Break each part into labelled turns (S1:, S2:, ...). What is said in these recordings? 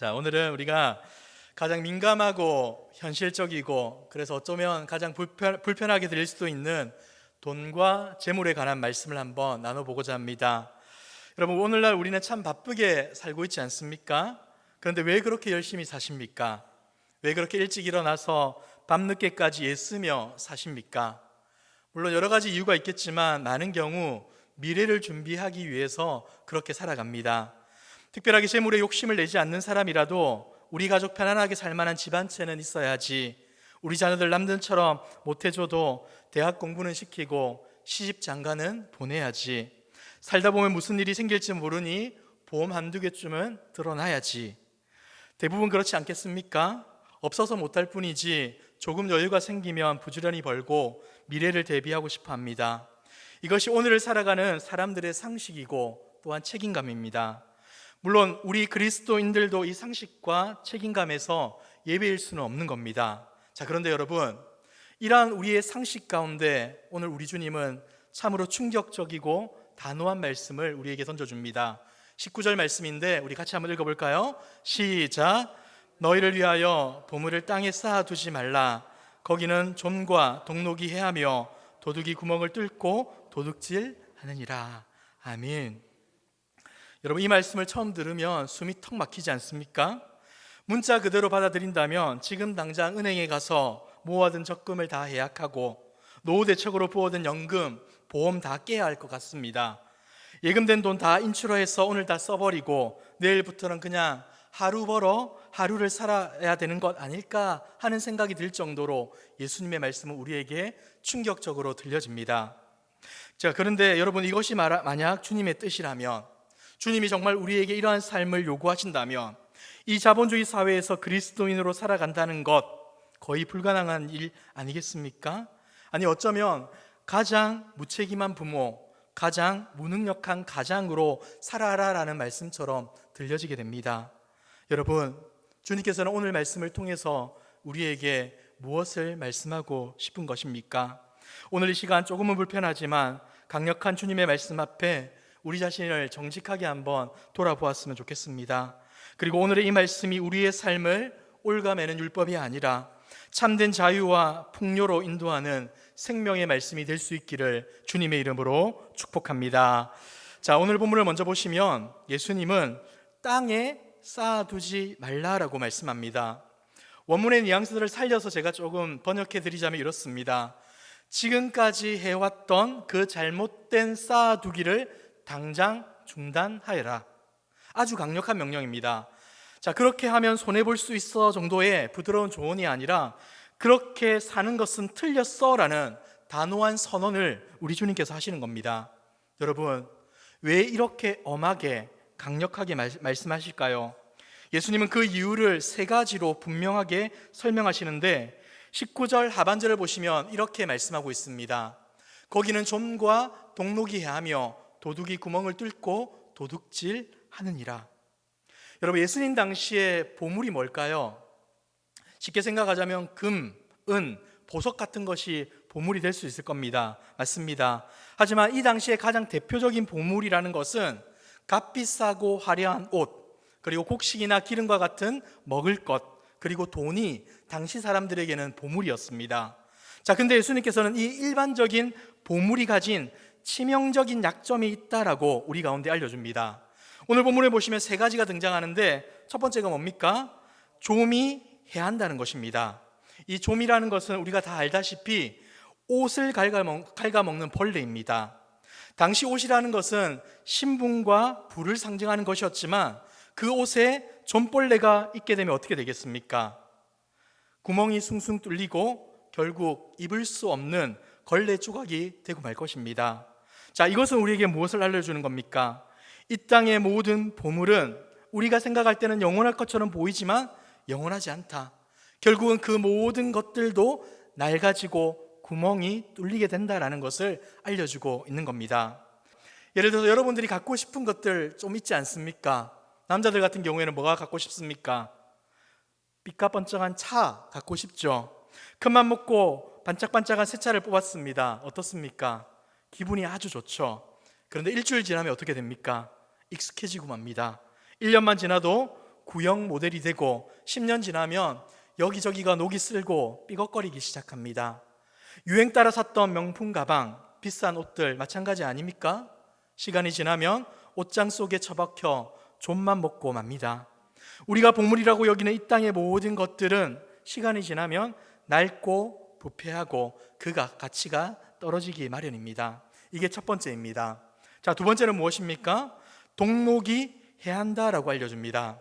S1: 자, 오늘은 우리가 가장 민감하고 현실적이고 그래서 어쩌면 가장 불편하게 들릴 수도 있는 돈과 재물에 관한 말씀을 한번 나눠보고자 합니다. 여러분, 오늘날 우리는 참 바쁘게 살고 있지 않습니까? 그런데 왜 그렇게 열심히 사십니까? 왜 그렇게 일찍 일어나서 밤늦게까지 애쓰며 사십니까? 물론 여러 가지 이유가 있겠지만 많은 경우 미래를 준비하기 위해서 그렇게 살아갑니다. 특별하게 재물에 욕심을 내지 않는 사람이라도 우리 가족 편안하게 살 만한 집 한 채는 있어야지, 우리 자녀들 남들처럼 못해줘도 대학 공부는 시키고 시집 장가는 보내야지, 살다 보면 무슨 일이 생길지 모르니 보험 한두 개쯤은 들어놔야지. 대부분 그렇지 않겠습니까? 없어서 못할 뿐이지 조금 여유가 생기면 부지런히 벌고 미래를 대비하고 싶어 합니다. 이것이 오늘을 살아가는 사람들의 상식이고 또한 책임감입니다. 물론 우리 그리스도인들도 이 상식과 책임감에서 예외일 수는 없는 겁니다. 자, 그런데 여러분, 이러한 우리의 상식 가운데 오늘 우리 주님은 참으로 충격적이고 단호한 말씀을 우리에게 던져줍니다. 19절 말씀인데 우리 같이 한번 읽어볼까요? 시작! 너희를 위하여 보물을 땅에 쌓아두지 말라. 거기는 좀과 동록이 해하며 도둑이 구멍을 뚫고 도둑질하느니라. 아멘. 여러분, 이 말씀을 처음 들으면 숨이 턱 막히지 않습니까? 문자 그대로 받아들인다면 지금 당장 은행에 가서 모아둔 적금을 다 해약하고 노후 대책으로 부어둔 연금, 보험 다 깨야 할 것 같습니다. 예금된 돈 다 인출해서 오늘 다 써버리고 내일부터는 그냥 하루 벌어 하루를 살아야 되는 것 아닐까 하는 생각이 들 정도로 예수님의 말씀은 우리에게 충격적으로 들려집니다. 자, 그런데 여러분, 이것이 만약 주님의 뜻이라면, 주님이 정말 우리에게 이러한 삶을 요구하신다면 이 자본주의 사회에서 그리스도인으로 살아간다는 것 거의 불가능한 일 아니겠습니까? 아니, 어쩌면 가장 무책임한 부모, 가장 무능력한 가장으로 살아라라는 말씀처럼 들려지게 됩니다. 여러분, 주님께서는 오늘 말씀을 통해서 우리에게 무엇을 말씀하고 싶은 것입니까? 오늘 이 시간 조금은 불편하지만 강력한 주님의 말씀 앞에 우리 자신을 정직하게 한번 돌아보았으면 좋겠습니다. 그리고 오늘의 이 말씀이 우리의 삶을 올가매는 율법이 아니라 참된 자유와 풍요로 인도하는 생명의 말씀이 될 수 있기를 주님의 이름으로 축복합니다. 자, 오늘 본문을 먼저 보시면 예수님은 땅에 쌓아두지 말라라고 말씀합니다. 원문의 뉘앙스들을 살려서 제가 조금 번역해 드리자면 이렇습니다. 지금까지 해왔던 그 잘못된 쌓아두기를 당장 중단하여라. 아주 강력한 명령입니다. 자, 그렇게 하면 손해볼 수 있어 정도의 부드러운 조언이 아니라 그렇게 사는 것은 틀렸어 라는 단호한 선언을 우리 주님께서 하시는 겁니다. 여러분, 왜 이렇게 엄하게 강력하게 말씀하실까요? 예수님은 그 이유를 세 가지로 분명하게 설명하시는데 19절 하반절을 보시면 이렇게 말씀하고 있습니다. 거기는 좀과 동록이 해하며 도둑이 구멍을 뚫고 도둑질하느니라. 여러분, 예수님 당시에 보물이 뭘까요? 쉽게 생각하자면 금, 은, 보석 같은 것이 보물이 될 수 있을 겁니다. 맞습니다. 하지만 이 당시에 가장 대표적인 보물이라는 것은 값비싸고 화려한 옷, 그리고 곡식이나 기름과 같은 먹을 것, 그리고 돈이 당시 사람들에게는 보물이었습니다. 자, 근데 예수님께서는 이 일반적인 보물이 가진 치명적인 약점이 있다라고 우리 가운데 알려줍니다. 오늘 본문에 보시면 세 가지가 등장하는데 첫 번째가 뭡니까? 좀이 해한다는 것입니다. 이 좀이라는 것은 우리가 다 알다시피 옷을 갉아먹는 벌레입니다. 당시 옷이라는 것은 신분과 부를 상징하는 것이었지만 그 옷에 좀벌레가 있게 되면 어떻게 되겠습니까? 구멍이 숭숭 뚫리고 결국 입을 수 없는 걸레 조각이 되고 말 것입니다. 자, 이것은 우리에게 무엇을 알려주는 겁니까? 이 땅의 모든 보물은 우리가 생각할 때는 영원할 것처럼 보이지만 영원하지 않다. 결국은 그 모든 것들도 낡아지고 구멍이 뚫리게 된다라는 것을 알려주고 있는 겁니다. 예를 들어서 여러분들이 갖고 싶은 것들 좀 있지 않습니까? 남자들 같은 경우에는 뭐가 갖고 싶습니까? 삐까번쩍한 차 갖고 싶죠. 큰맘 먹고 반짝반짝한 새 차를 뽑았습니다. 어떻습니까? 기분이 아주 좋죠. 그런데 일주일 지나면 어떻게 됩니까? 익숙해지고 맙니다. 1년만 지나도 구형 모델이 되고 10년 지나면 여기저기가 녹이 슬고 삐걱거리기 시작합니다. 유행 따라 샀던 명품 가방, 비싼 옷들 마찬가지 아닙니까? 시간이 지나면 옷장 속에 처박혀 좀만 먹고 맙니다. 우리가 보물이라고 여기는 이 땅의 모든 것들은 시간이 지나면 낡고 부패하고 그 가치가 떨어지기 마련입니다. 이게 첫 번째입니다. 자, 두 번째는 무엇입니까? 동록이 해한다라고 알려줍니다.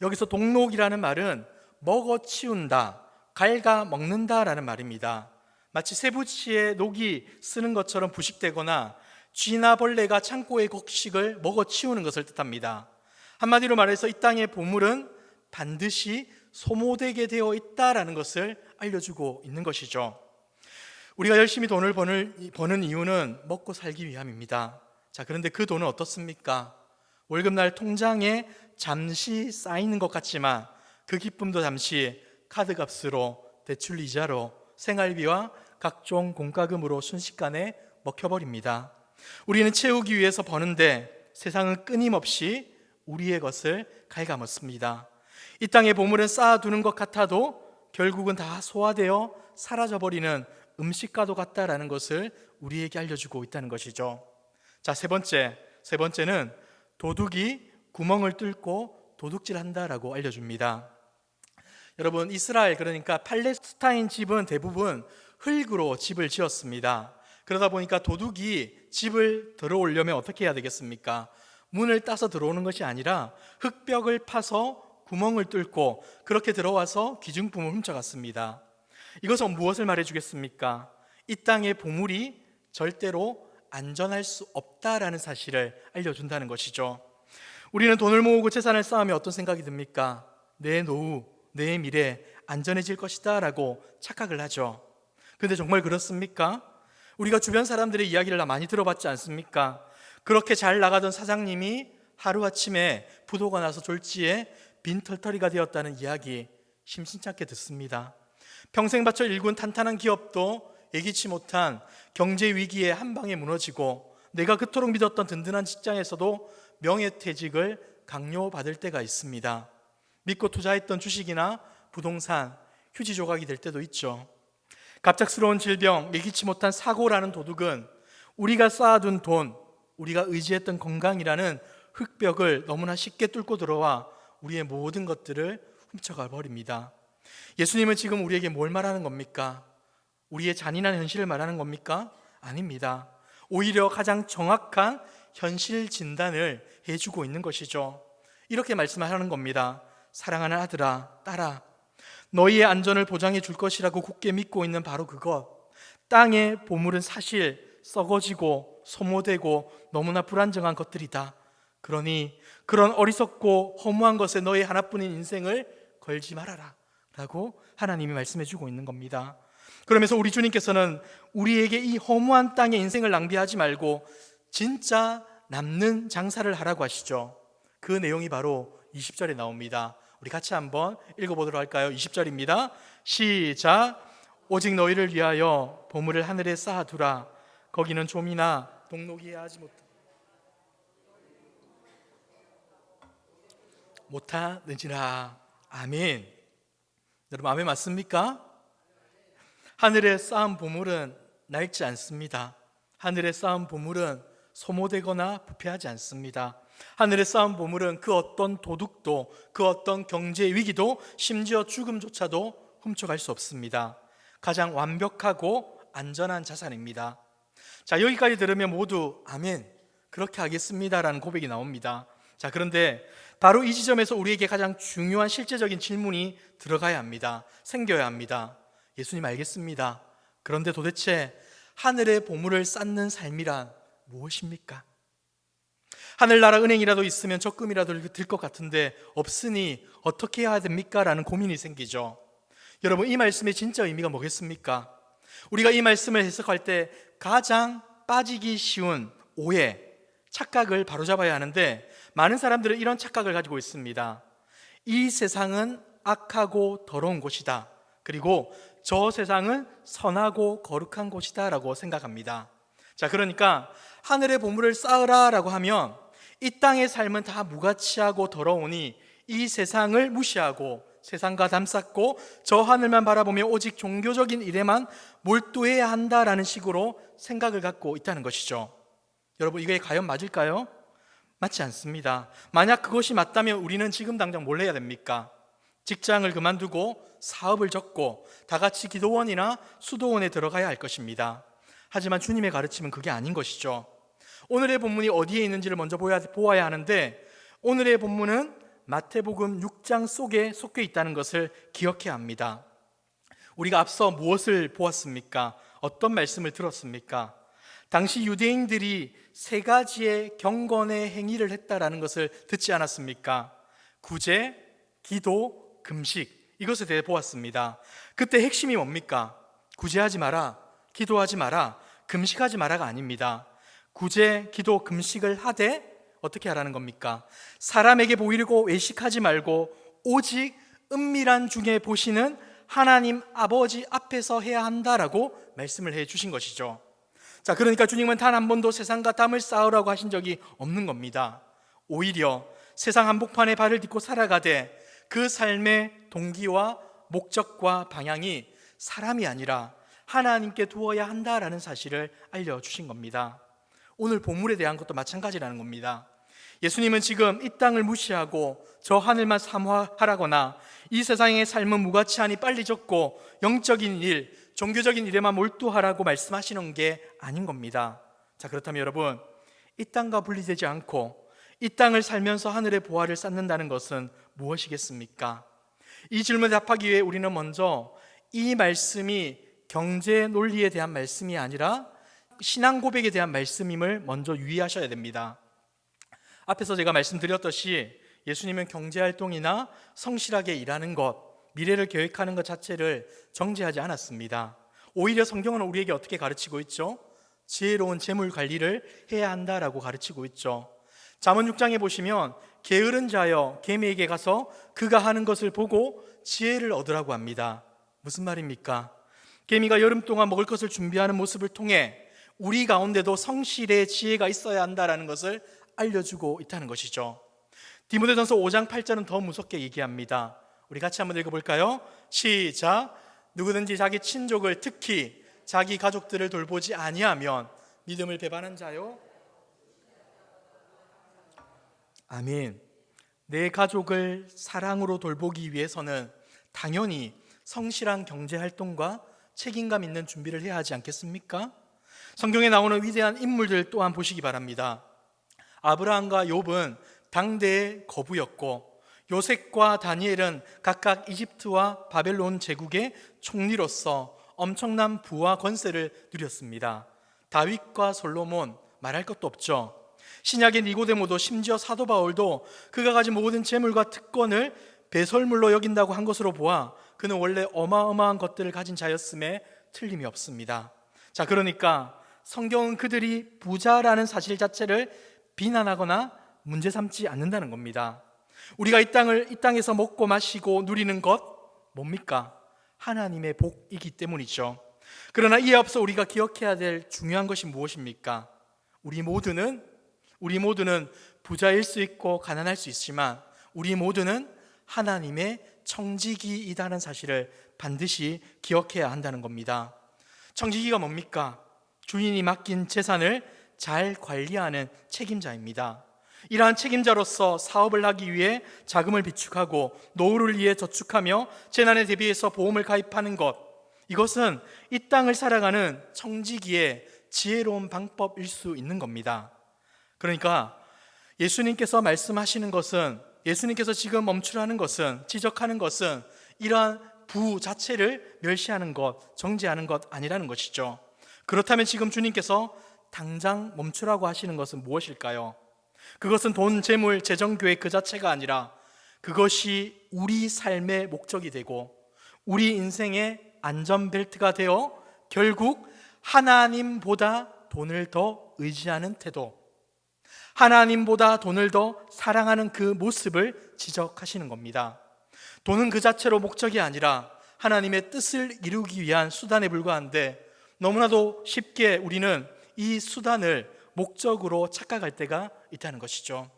S1: 여기서 동록이라는 말은 먹어치운다, 갉아먹는다라는 말입니다. 마치 세부치에 녹이 쓰는 것처럼 부식되거나 쥐나 벌레가 창고의 곡식을 먹어치우는 것을 뜻합니다. 한마디로 말해서 이 땅의 보물은 반드시 소모되게 되어 있다라는 것을 알려주고 있는 것이죠. 우리가 열심히 돈을 버는 이유는 먹고 살기 위함입니다. 자, 그런데 그 돈은 어떻습니까? 월급날 통장에 잠시 쌓이는 것 같지만 그 기쁨도 잠시 카드값으로, 대출 이자로, 생활비와 각종 공과금으로 순식간에 먹혀버립니다. 우리는 채우기 위해서 버는데 세상은 끊임없이 우리의 것을 갉아먹습니다. 이 땅의 보물은 쌓아두는 것 같아도 결국은 다 소화되어 사라져버리는 음식과도 같다라는 것을 우리에게 알려주고 있다는 것이죠. 자, 세 번째는 도둑이 구멍을 뚫고 도둑질한다라고 알려줍니다. 여러분, 이스라엘, 그러니까 팔레스타인 집은 대부분 흙으로 집을 지었습니다. 그러다 보니까 도둑이 집을 들어오려면 어떻게 해야 되겠습니까? 문을 따서 들어오는 것이 아니라 흙벽을 파서 구멍을 뚫고 그렇게 들어와서 귀중품을 훔쳐갔습니다. 이것은 무엇을 말해주겠습니까? 이 땅의 보물이 절대로 안전할 수 없다라는 사실을 알려준다는 것이죠. 우리는 돈을 모으고 재산을 쌓으면 어떤 생각이 듭니까? 내 노후, 내 미래 안전해질 것이다 라고 착각을 하죠. 그런데 정말 그렇습니까? 우리가 주변 사람들의 이야기를 많이 들어봤지 않습니까? 그렇게 잘 나가던 사장님이 하루아침에 부도가 나서 졸지에 빈털터리가 되었다는 이야기 심심찮게 듣습니다. 평생 바쳐 일군 탄탄한 기업도 예기치 못한 경제 위기에 한 방에 무너지고 내가 그토록 믿었던 든든한 직장에서도 명예퇴직을 강요받을 때가 있습니다. 믿고 투자했던 주식이나 부동산 휴지 조각이 될 때도 있죠. 갑작스러운 질병, 예기치 못한 사고라는 도둑은 우리가 쌓아둔 돈, 우리가 의지했던 건강이라는 흙벽을 너무나 쉽게 뚫고 들어와 우리의 모든 것들을 훔쳐가 버립니다. 예수님은 지금 우리에게 뭘 말하는 겁니까? 우리의 잔인한 현실을 말하는 겁니까? 아닙니다. 오히려 가장 정확한 현실 진단을 해주고 있는 것이죠. 이렇게 말씀하는 겁니다. 사랑하는 아들아, 딸아, 너희의 안전을 보장해 줄 것이라고 굳게 믿고 있는 바로 그것, 땅의 보물은 사실 썩어지고 소모되고 너무나 불안정한 것들이다. 그러니 그런 어리석고 허무한 것에 너희 하나뿐인 인생을 걸지 말아라 라고 하나님이 말씀해 주고 있는 겁니다. 그러면서 우리 주님께서는 우리에게 이 허무한 땅의 인생을 낭비하지 말고 진짜 남는 장사를 하라고 하시죠. 그 내용이 바로 20절에 나옵니다. 우리 같이 한번 읽어보도록 할까요? 20절입니다. 시작. 오직 너희를 위하여 보물을 하늘에 쌓아두라. 거기는 좀이나 동록이 하지 못하는지라. 아멘. 여러분, 아멘 맞습니까? 하늘에 쌓은 보물은 낡지 않습니다. 하늘에 쌓은 보물은 소모되거나 부패하지 않습니다. 하늘에 쌓은 보물은 그 어떤 도둑도, 그 어떤 경제 위기도, 심지어 죽음조차도 훔쳐갈 수 없습니다. 가장 완벽하고 안전한 자산입니다. 자, 여기까지 들으면 모두 아멘, 그렇게 하겠습니다라는 고백이 나옵니다. 자, 그런데 바로 이 지점에서 우리에게 가장 중요한 실제적인 질문이 들어가야 합니다. 생겨야 합니다. 예수님, 알겠습니다. 그런데 도대체 하늘의 보물을 쌓는 삶이란 무엇입니까? 하늘나라 은행이라도 있으면 적금이라도 들 것 같은데 없으니 어떻게 해야 됩니까? 라는 고민이 생기죠. 여러분, 이 말씀의 진짜 의미가 뭐겠습니까? 우리가 이 말씀을 해석할 때 가장 빠지기 쉬운 오해, 착각을 바로잡아야 하는데 많은 사람들은 이런 착각을 가지고 있습니다. 이 세상은 악하고 더러운 곳이다. 그리고 저 세상은 선하고 거룩한 곳이다 라고 생각합니다. 자, 그러니까 하늘의 보물을 쌓으라 라고 하면 이 땅의 삶은 다 무가치하고 더러우니 이 세상을 무시하고 세상과 담쌓고 저 하늘만 바라보며 오직 종교적인 일에만 몰두해야 한다라는 식으로 생각을 갖고 있다는 것이죠. 여러분, 이게 과연 맞을까요? 맞지 않습니다. 만약 그것이 맞다면 우리는 지금 당장 뭘 해야 됩니까? 직장을 그만두고 사업을 접고 다 같이 기도원이나 수도원에 들어가야 할 것입니다. 하지만 주님의 가르침은 그게 아닌 것이죠. 오늘의 본문이 어디에 있는지를 먼저 보아야 하는데, 오늘의 본문은 마태복음 6장 속에 속해 있다는 것을 기억해야 합니다. 우리가 앞서 무엇을 보았습니까? 어떤 말씀을 들었습니까? 당시 유대인들이 세 가지의 경건의 행위를 했다라는 것을 듣지 않았습니까? 구제, 기도, 금식, 이것에 대해 보았습니다. 그때 핵심이 뭡니까? 구제하지 마라, 기도하지 마라, 금식하지 마라가 아닙니다. 구제, 기도, 금식을 하되 어떻게 하라는 겁니까? 사람에게 보이려고 외식하지 말고 오직 은밀한 중에 보시는 하나님 아버지 앞에서 해야 한다라고 말씀을 해 주신 것이죠. 자, 그러니까 주님은 단 한 번도 세상과 담을 쌓으라고 하신 적이 없는 겁니다. 오히려 세상 한복판에 발을 딛고 살아가되 그 삶의 동기와 목적과 방향이 사람이 아니라 하나님께 두어야 한다라는 사실을 알려주신 겁니다. 오늘 본문에 대한 것도 마찬가지라는 겁니다. 예수님은 지금 이 땅을 무시하고 저 하늘만 사모하라거나 이 세상의 삶은 무가치하니 빨리 적고 영적인 일, 종교적인 일에만 몰두하라고 말씀하시는 게 아닌 겁니다. 자, 그렇다면 여러분, 이 땅과 분리되지 않고 이 땅을 살면서 하늘의 보화를 쌓는다는 것은 무엇이겠습니까? 이 질문에 답하기 위해 우리는 먼저 이 말씀이 경제 논리에 대한 말씀이 아니라 신앙 고백에 대한 말씀임을 먼저 유의하셔야 됩니다. 앞에서 제가 말씀드렸듯이 예수님은 경제활동이나 성실하게 일하는 것, 미래를 계획하는 것 자체를 정죄하지 않았습니다. 오히려 성경은 우리에게 어떻게 가르치고 있죠? 지혜로운 재물 관리를 해야 한다라고 가르치고 있죠. 잠언 6장에 보시면 게으른 자여 개미에게 가서 그가 하는 것을 보고 지혜를 얻으라고 합니다. 무슨 말입니까? 개미가 여름 동안 먹을 것을 준비하는 모습을 통해 우리 가운데도 성실의 지혜가 있어야 한다라는 것을 알려주고 있다는 것이죠. 디모데전서 5장 8절은 더 무섭게 얘기합니다. 우리 같이 한번 읽어볼까요? 시작. 누구든지 자기 친족을, 특히 자기 가족들을 돌보지 아니하면 믿음을 배반한 자요. 아멘. 내 가족을 사랑으로 돌보기 위해서는 당연히 성실한 경제활동과 책임감 있는 준비를 해야 하지 않겠습니까? 성경에 나오는 위대한 인물들 또한 보시기 바랍니다. 아브라함과 욥은 당대의 거부였고, 요셉과 다니엘은 각각 이집트와 바벨론 제국의 총리로서 엄청난 부와 권세를 누렸습니다. 다윗과 솔로몬 말할 것도 없죠. 신약의 니고데모도, 심지어 사도 바울도 그가 가진 모든 재물과 특권을 배설물로 여긴다고 한 것으로 보아 그는 원래 어마어마한 것들을 가진 자였음에 틀림이 없습니다. 자, 그러니까 성경은 그들이 부자라는 사실 자체를 비난하거나 문제 삼지 않는다는 겁니다. 우리가 이 땅에서 먹고 마시고 누리는 것 뭡니까? 하나님의 복이기 때문이죠. 그러나 이에 앞서 우리가 기억해야 될 중요한 것이 무엇입니까? 우리 모두는 부자일 수 있고 가난할 수 있지만 우리 모두는 하나님의 청지기이다는 사실을 반드시 기억해야 한다는 겁니다. 청지기가 뭡니까? 주인이 맡긴 재산을 잘 관리하는 책임자입니다. 이러한 책임자로서 사업을 하기 위해 자금을 비축하고 노후를 위해 저축하며 재난에 대비해서 보험을 가입하는 것, 이것은 이 땅을 살아가는 청지기의 지혜로운 방법일 수 있는 겁니다. 그러니까 예수님께서 말씀하시는 것은, 예수님께서 지금 멈추라는 것은, 지적하는 것은 이러한 부 자체를 멸시하는 것, 정죄하는 것 아니라는 것이죠. 그렇다면 지금 주님께서 당장 멈추라고 하시는 것은 무엇일까요? 그것은 돈, 재물, 재정 계획 그 자체가 아니라 그것이 우리 삶의 목적이 되고 우리 인생의 안전벨트가 되어 결국 하나님보다 돈을 더 의지하는 태도, 하나님보다 돈을 더 사랑하는 그 모습을 지적하시는 겁니다. 돈은 그 자체로 목적이 아니라 하나님의 뜻을 이루기 위한 수단에 불과한데 너무나도 쉽게 우리는 이 수단을 목적으로 착각할 때가 있다는 것이죠.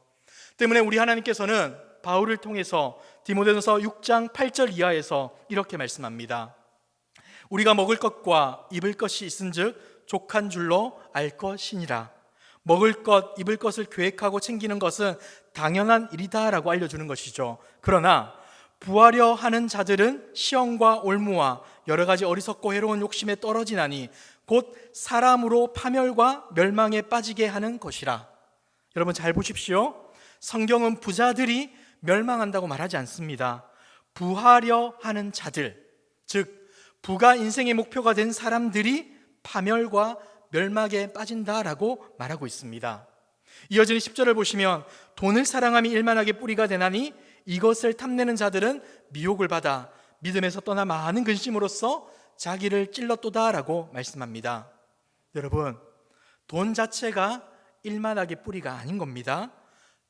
S1: 때문에 우리 하나님께서는 바울을 통해서 디모데전서 6장 8절 이하에서 이렇게 말씀합니다. 우리가 먹을 것과 입을 것이 있은즉 족한 줄로 알 것이니라. 먹을 것, 입을 것을 계획하고 챙기는 것은 당연한 일이다라고 알려주는 것이죠. 그러나 부하려 하는 자들은 시험과 올무와 여러 가지 어리석고 해로운 욕심에 떨어지나니 곧 사람으로 파멸과 멸망에 빠지게 하는 것이라. 여러분 잘 보십시오. 성경은 부자들이 멸망한다고 말하지 않습니다. 부하려 하는 자들, 즉 부가 인생의 목표가 된 사람들이 파멸과 멸망에 빠진다라고 말하고 있습니다. 이어지는 10절을 보시면 돈을 사랑함이 일만하게 뿌리가 되나니 이것을 탐내는 자들은 미혹을 받아 믿음에서 떠나 많은 근심으로써 자기를 찔렀도다라고 말씀합니다. 여러분, 돈 자체가 일만하게 뿌리가 아닌 겁니다.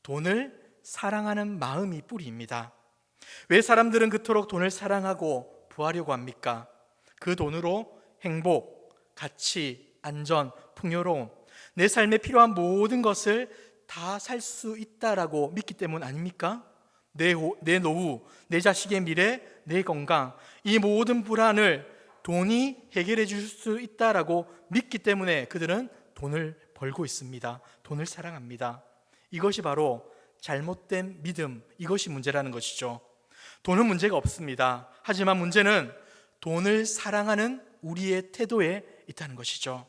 S1: 돈을 사랑하는 마음이 뿌리입니다. 왜 사람들은 그토록 돈을 사랑하고 부하려고 합니까? 그 돈으로 행복, 가치, 안전, 풍요로움, 내 삶에 필요한 모든 것을 다 살 수 있다라고 믿기 때문 아닙니까? 내 노후, 내 자식의 미래, 내 건강, 이 모든 불안을 돈이 해결해 줄 수 있다라고 믿기 때문에 그들은 돈을 벌고 있습니다. 돈을 사랑합니다. 이것이 바로 잘못된 믿음, 이것이 문제라는 것이죠. 돈은 문제가 없습니다. 하지만 문제는 돈을 사랑하는 우리의 태도에 있다는 것이죠.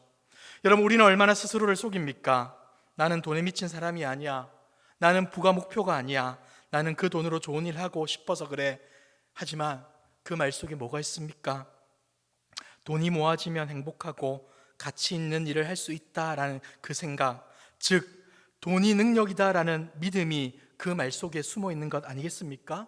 S1: 여러분, 우리는 얼마나 스스로를 속입니까? 나는 돈에 미친 사람이 아니야. 나는 부가 목표가 아니야. 나는 그 돈으로 좋은 일 하고 싶어서 그래. 하지만 그 말 속에 뭐가 있습니까? 돈이 모아지면 행복하고 가치 있는 일을 할 수 있다라는 그 생각, 즉 돈이 능력이다라는 믿음이 그 말 속에 숨어 있는 것 아니겠습니까?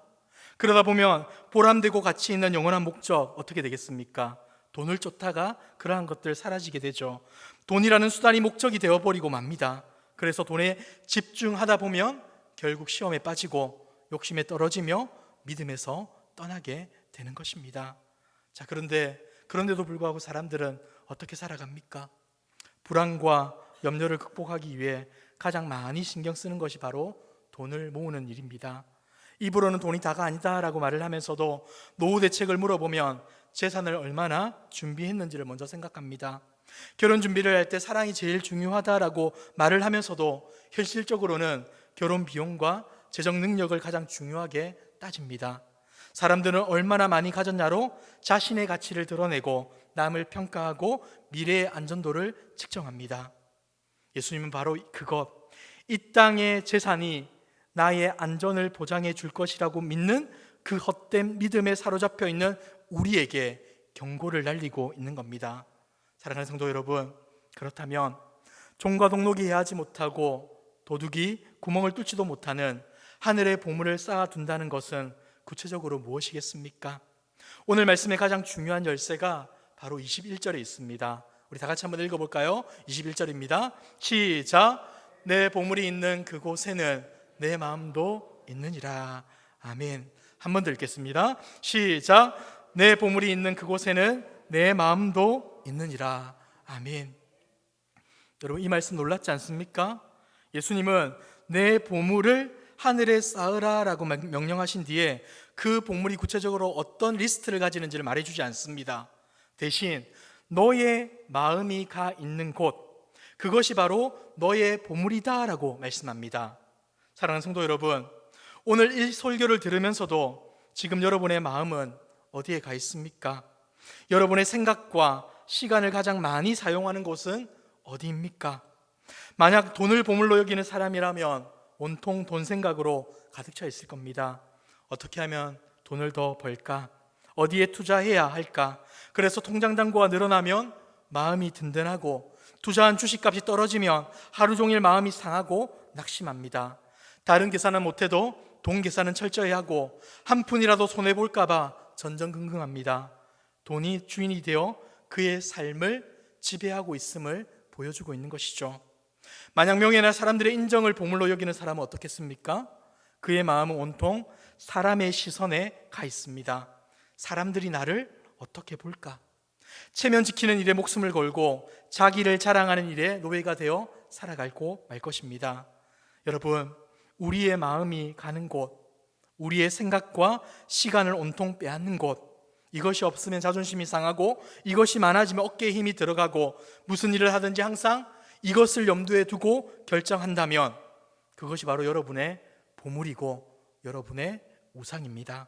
S1: 그러다 보면 보람되고 가치 있는 영원한 목적 어떻게 되겠습니까? 돈을 쫓다가 그러한 것들 사라지게 되죠. 돈이라는 수단이 목적이 되어버리고 맙니다. 그래서 돈에 집중하다 보면 결국 시험에 빠지고 욕심에 떨어지며 믿음에서 떠나게 되는 것입니다. 자, 그런데도 불구하고 사람들은 어떻게 살아갑니까? 불안과 염려를 극복하기 위해 가장 많이 신경 쓰는 것이 바로 돈을 모으는 일입니다. 입으로는 돈이 다가 아니다라고 말을 하면서도 노후 대책을 물어보면 재산을 얼마나 준비했는지를 먼저 생각합니다. 결혼 준비를 할 때 사랑이 제일 중요하다라고 말을 하면서도 현실적으로는 결혼 비용과 재정 능력을 가장 중요하게 따집니다. 사람들은 얼마나 많이 가졌냐로 자신의 가치를 드러내고 남을 평가하고 미래의 안전도를 측정합니다. 예수님은 바로 그것, 이 땅의 재산이 나의 안전을 보장해 줄 것이라고 믿는 그 헛된 믿음에 사로잡혀 있는 우리에게 경고를 날리고 있는 겁니다. 사랑하는 성도 여러분, 그렇다면 종과 동록이 해하지 못하고 도둑이 구멍을 뚫지도 못하는 하늘의 보물을 쌓아둔다는 것은 구체적으로 무엇이겠습니까? 오늘 말씀의 가장 중요한 열쇠가 바로 21절에 있습니다. 우리 다 같이 한번 읽어볼까요? 21절입니다. 시작! 내 보물이 있는 그곳에는 내 마음도 있느니라. 아멘. 한 번 더 읽겠습니다. 시작! 내 보물이 있는 그곳에는 내 마음도 있느니라. 아멘. 여러분, 이 말씀 놀랍지 않습니까? 예수님은 내 보물을 하늘에 쌓으라라고 명령하신 뒤에 그 보물이 구체적으로 어떤 리스트를 가지는지를 말해주지 않습니다. 대신 너의 마음이 가 있는 곳, 그것이 바로 너의 보물이다라고 말씀합니다. 사랑하는 성도 여러분, 오늘 이 설교를 들으면서도 지금 여러분의 마음은 어디에 가 있습니까? 여러분의 생각과 시간을 가장 많이 사용하는 곳은 어디입니까? 만약 돈을 보물로 여기는 사람이라면 온통 돈 생각으로 가득 차 있을 겁니다. 어떻게 하면 돈을 더 벌까? 어디에 투자해야 할까? 그래서 통장 잔고가 늘어나면 마음이 든든하고 투자한 주식값이 떨어지면 하루 종일 마음이 상하고 낙심합니다. 다른 계산은 못해도 돈 계산은 철저히 하고 한 푼이라도 손해볼까 봐 전전긍긍합니다. 돈이 주인이 되어 그의 삶을 지배하고 있음을 보여주고 있는 것이죠. 만약 명예나 사람들의 인정을 보물로 여기는 사람은 어떻겠습니까? 그의 마음은 온통 사람의 시선에 가 있습니다. 사람들이 나를 어떻게 볼까? 체면 지키는 일에 목숨을 걸고 자기를 자랑하는 일에 노예가 되어 살아갈고 말 것입니다. 여러분, 우리의 마음이 가는 곳, 우리의 생각과 시간을 온통 빼앗는 것, 이것이 없으면 자존심이 상하고 이것이 많아지면 어깨에 힘이 들어가고 무슨 일을 하든지 항상 이것을 염두에 두고 결정한다면 그것이 바로 여러분의 보물이고 여러분의 우상입니다.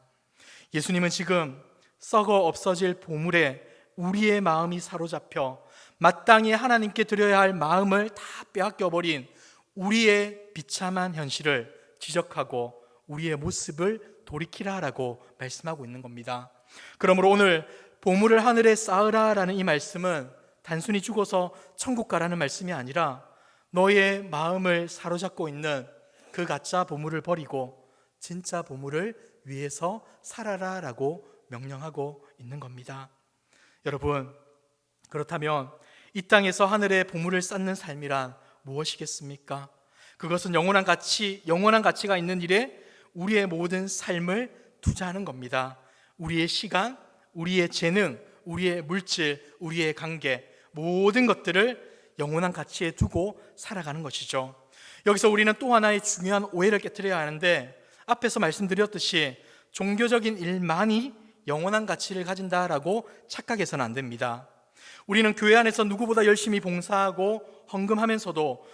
S1: 예수님은 지금 썩어 없어질 보물에 우리의 마음이 사로잡혀 마땅히 하나님께 드려야 할 마음을 다 빼앗겨버린 우리의 비참한 현실을 지적하고 우리의 모습을 돌이키라라고 말씀하고 있는 겁니다. 그러므로 오늘 보물을 하늘에 쌓으라라는 이 말씀은 단순히 죽어서 천국 가라는 말씀이 아니라 너의 마음을 사로잡고 있는 그 가짜 보물을 버리고 진짜 보물을 위해서 살아라라고 명령하고 있는 겁니다. 여러분, 그렇다면 이 땅에서 하늘의 보물을 쌓는 삶이란 무엇이겠습니까? 그것은 영원한 가치가 있는 일에 우리의 모든 삶을 투자하는 겁니다. 우리의 시간, 우리의 재능, 우리의 물질, 우리의 관계, 모든 것들을 영원한 가치에 두고 살아가는 것이죠. 여기서 우리는 또 하나의 중요한 오해를 깨트려야 하는데, 앞에서 말씀드렸듯이 종교적인 일만이 영원한 가치를 가진다라고 착각해서는 안 됩니다. 우리는 교회 안에서 누구보다 열심히 봉사하고 헌금하면서도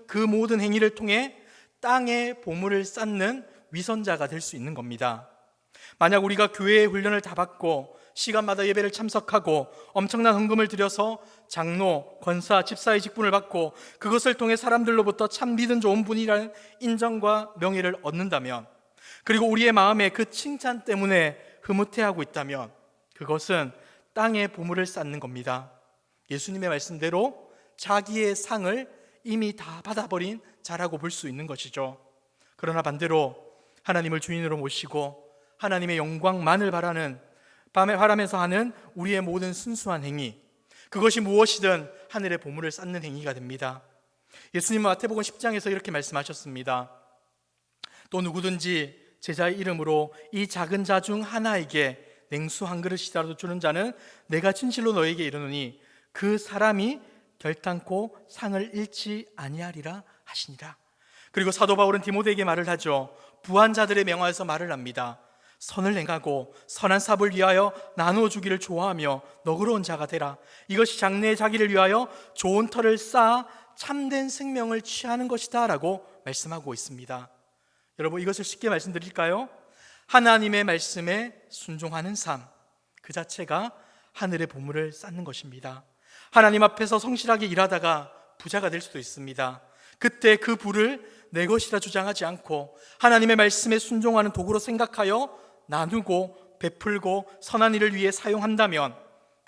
S1: 그 모든 행위를 통해 땅에 보물을 쌓는 위선자가 될 수 있는 겁니다. 만약 우리가 교회의 훈련을 다 받고 시간마다 예배를 참석하고 엄청난 헌금을 들여서 장로, 권사, 집사의 직분을 받고 그것을 통해 사람들로부터 참 믿음 좋은 분이라는 인정과 명예를 얻는다면, 그리고 우리의 마음에 그 칭찬 때문에 흐뭇해하고 있다면 그것은 땅에 보물을 쌓는 겁니다. 예수님의 말씀대로 자기의 상을 이미 다 받아버린 자라고 볼 수 있는 것이죠. 그러나 반대로 하나님을 주인으로 모시고 하나님의 영광만을 바라면서 하는 우리의 모든 순수한 행위, 그것이 무엇이든 하늘의 보물을 쌓는 행위가 됩니다. 예수님은 마태복음 10장에서 이렇게 말씀하셨습니다. 또 누구든지 제자의 이름으로 이 작은 자 중 하나에게 냉수 한 그릇이라도 주는 자는 내가 진실로 너에게 이르노니 그 사람이 결단코 상을 잃지 아니하리라 하시니라. 그리고 사도 바울은 디모데에게 말을 하죠. 부한 자들의 명하여서 말을 합니다. 선을 행하고 선한 삽을 위하여 나누어 주기를 좋아하며 너그러운 자가 되라. 이것이 장래의 자기를 위하여 좋은 터를 쌓아 참된 생명을 취하는 것이다 라고 말씀하고 있습니다. 여러분, 이것을 쉽게 말씀드릴까요? 하나님의 말씀에 순종하는 삶, 그 자체가 하늘의 보물을 쌓는 것입니다. 하나님 앞에서 성실하게 일하다가 부자가 될 수도 있습니다. 그때 그 부를 내 것이라 주장하지 않고 하나님의 말씀에 순종하는 도구로 생각하여 나누고 베풀고 선한 일을 위해 사용한다면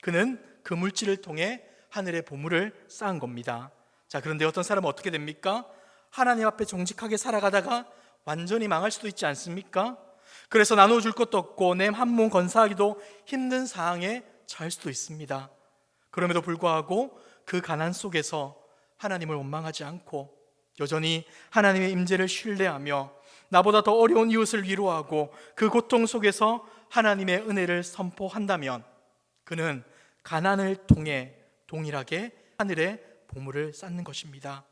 S1: 그는 그 물질을 통해 하늘의 보물을 쌓은 겁니다. 자, 그런데 어떤 사람은 어떻게 됩니까? 하나님 앞에 정직하게 살아가다가 완전히 망할 수도 있지 않습니까? 그래서 나눠줄 것도 없고 내 한 몸 건사하기도 힘든 상황에 처할 수도 있습니다. 그럼에도 불구하고 그 가난 속에서 하나님을 원망하지 않고 여전히 하나님의 임재를 신뢰하며 나보다 더 어려운 이웃을 위로하고 그 고통 속에서 하나님의 은혜를 선포한다면 그는 가난을 통해 동일하게 하늘의 보물을 쌓는 것입니다.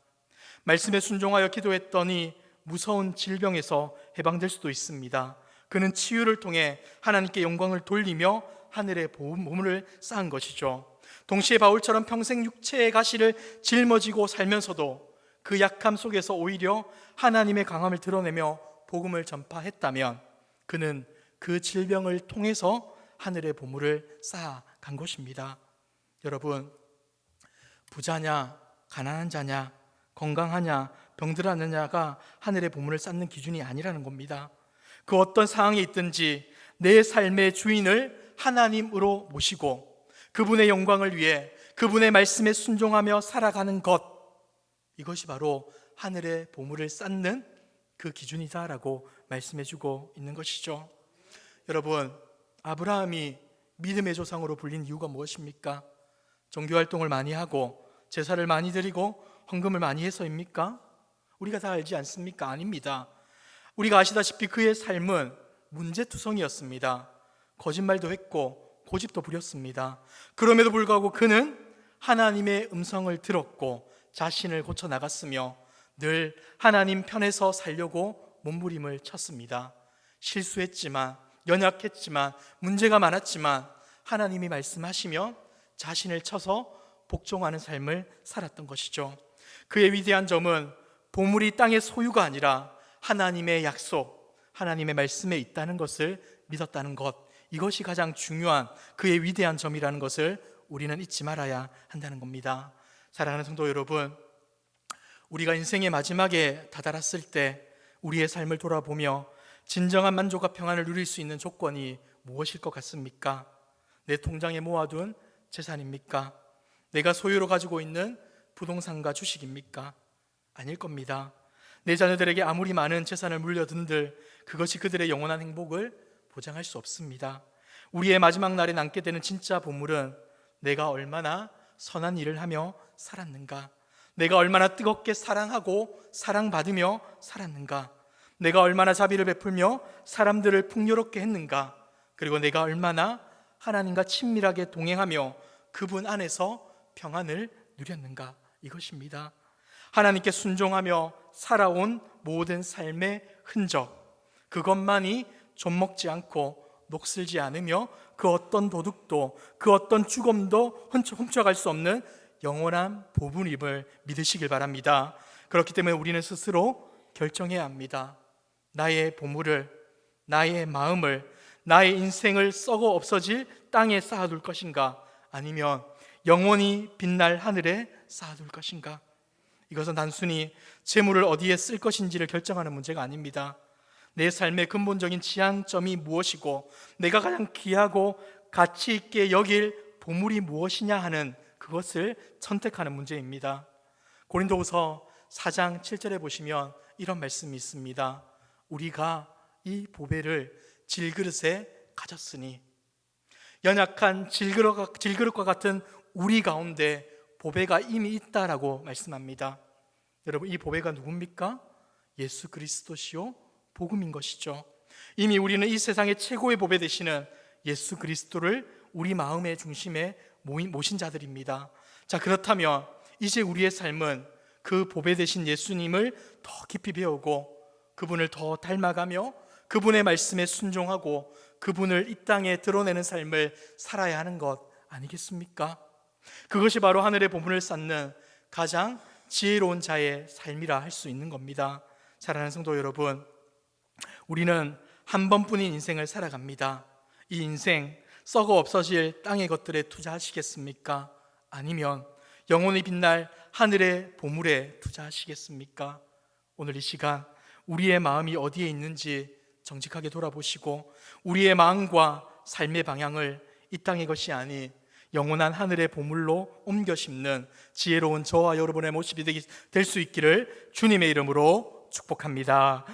S1: 말씀에 순종하여 기도했더니 무서운 질병에서 해방될 수도 있습니다. 그는 치유를 통해 하나님께 영광을 돌리며 하늘의 보물을 쌓은 것이죠. 동시에 바울처럼 평생 육체의 가시를 짊어지고 살면서도 그 약함 속에서 오히려 하나님의 강함을 드러내며 복음을 전파했다면 그는 그 질병을 통해서 하늘의 보물을 쌓아간 것입니다. 여러분, 부자냐 가난한 자냐 건강하냐 병들었느냐가 하늘의 보물을 쌓는 기준이 아니라는 겁니다. 그 어떤 상황에 있든지 내 삶의 주인을 하나님으로 모시고 그분의 영광을 위해 그분의 말씀에 순종하며 살아가는 것, 이것이 바로 하늘의 보물을 쌓는 그 기준이다라고 말씀해주고 있는 것이죠. 여러분, 아브라함이 믿음의 조상으로 불린 이유가 무엇입니까? 종교활동을 많이 하고 제사를 많이 드리고 헌금을 많이 해서입니까? 우리가 다 알지 않습니까? 아닙니다. 우리가 아시다시피 그의 삶은 문제투성이었습니다. 거짓말도 했고 고집도 부렸습니다. 그럼에도 불구하고 그는 하나님의 음성을 들었고 자신을 고쳐나갔으며 늘 하나님 편에서 살려고 몸부림을 쳤습니다. 실수했지만, 연약했지만, 문제가 많았지만 하나님이 말씀하시면 자신을 쳐서 복종하는 삶을 살았던 것이죠. 그의 위대한 점은 보물이 땅의 소유가 아니라 하나님의 약속, 하나님의 말씀에 있다는 것을 믿었다는 것, 이것이 가장 중요한 그의 위대한 점이라는 것을 우리는 잊지 말아야 한다는 겁니다. 사랑하는 성도 여러분, 우리가 인생의 마지막에 다다랐을 때 우리의 삶을 돌아보며 진정한 만족과 평안을 누릴 수 있는 조건이 무엇일 것 같습니까? 내 통장에 모아둔 재산입니까? 내가 소유로 가지고 있는 부동산과 주식입니까? 아닐 겁니다. 내 자녀들에게 아무리 많은 재산을 물려둔들 그것이 그들의 영원한 행복을 보장할 수 없습니다. 우리의 마지막 날에 남게 되는 진짜 보물은 내가 얼마나 선한 일을 하며 살았는가, 내가 얼마나 뜨겁게 사랑하고 사랑받으며 살았는가, 내가 얼마나 자비를 베풀며 사람들을 풍요롭게 했는가, 그리고 내가 얼마나 하나님과 친밀하게 동행하며 그분 안에서 평안을 누렸는가, 이것입니다. 하나님께 순종하며 살아온 모든 삶의 흔적, 그것만이 좀먹지 않고 녹슬지 않으며 그 어떤 도둑도 그 어떤 죽음도 훔쳐갈 수 없는 영원한 보물임을 믿으시길 바랍니다. 그렇기 때문에 우리는 스스로 결정해야 합니다. 나의 보물을, 나의 마음을, 나의 인생을 썩어 없어질 땅에 쌓아둘 것인가, 아니면 영원히 빛날 하늘에 쌓아둘 것인가. 이것은 단순히 재물을 어디에 쓸 것인지를 결정하는 문제가 아닙니다. 내 삶의 근본적인 지향점이 무엇이고 내가 가장 귀하고 가치 있게 여길 보물이 무엇이냐 하는 그것을 선택하는 문제입니다. 고린도후서 4장 7절에 보시면 이런 말씀이 있습니다. 우리가 이 보배를 질그릇에 가졌으니, 연약한 질그릇과 같은 우리 가운데 보배가 이미 있다라고 말씀합니다. 여러분, 이 보배가 누굽니까? 예수 그리스도시요 복음인 것이죠. 이미 우리는 이 세상의 최고의 보배 되시는 예수 그리스도를 우리 마음의 중심에 모신 자들입니다. 자, 그렇다면 이제 우리의 삶은 그 보배 되신 예수님을 더 깊이 배우고 그분을 더 닮아가며 그분의 말씀에 순종하고 그분을 이 땅에 드러내는 삶을 살아야 하는 것 아니겠습니까? 그것이 바로 하늘의 보물을 쌓는 가장 지혜로운 자의 삶이라 할 수 있는 겁니다. 사랑하는 성도 여러분, 우리는 한 번뿐인 인생을 살아갑니다. 이 인생 썩어 없어질 땅의 것들에 투자하시겠습니까? 아니면 영원히 빛날 하늘의 보물에 투자하시겠습니까? 오늘 이 시간 우리의 마음이 어디에 있는지 정직하게 돌아보시고 우리의 마음과 삶의 방향을 이 땅의 것이 아닌 영원한 하늘의 보물로 옮겨 심는 지혜로운 저와 여러분의 모습이 될 수 있기를 주님의 이름으로 축복합니다.